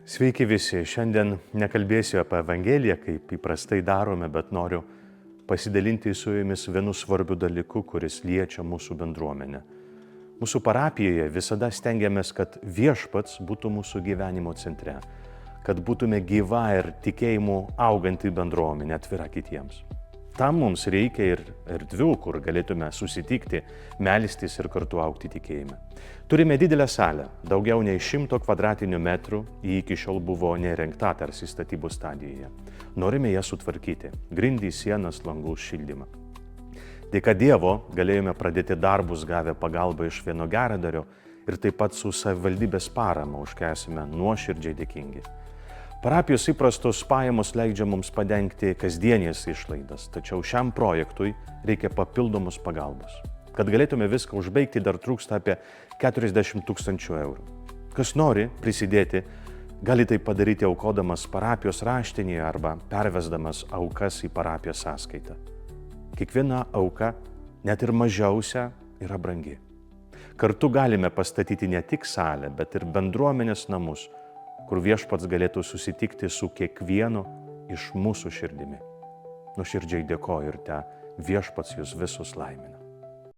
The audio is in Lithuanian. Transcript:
Sveiki visi, šiandien nekalbėsiu apie Evangeliją, kaip įprastai darome, bet noriu pasidalinti su jumis vienu svarbiu dalyku, kuris liečia mūsų bendruomenę. Mūsų parapijoje visada stengiamės, kad viešpats būtų mūsų gyvenimo centre, kad būtume gyva ir tikėjimu auganti bendruomenė, atvira kitiems. Tam mums reikia ir erdvių, kur galėtume susitikti, melstis ir kartu augti tikėjime. Turime didelę salę, daugiau nei 100 kvadratinių metrų, ji iki šiol buvo neįrengta tarsi statybų stadijoje. Norime ją sutvarkyti, grindys, sienas, langus, šildymą. Dėka Dievo galėjome pradėti darbus gavę pagalbą iš vieno geradario ir taip pat su savivaldybės parama, už ką esame nuoširdžiai dėkingi. Parapijos įprastos pajamos leidžia mums padengti kasdienės išlaidas, tačiau šiam projektui reikia papildomos pagalbos. Kad galėtume viską užbaigti, dar trūksta apie 40 000 eurų. Kas nori prisidėti, gali tai padaryti aukodamas parapijos raštinėje arba pervesdamas aukas į parapijos sąskaitą. Kiekviena auka, net ir mažiausia, yra brangi. Kartu galime pastatyti ne tik salę, bet ir bendruomenės namus, kur viešpats galėtų susitikti su kiekvienu iš mūsų širdimi. Nuoširdžiai dėkoju ir viešpats jūs visus laimina.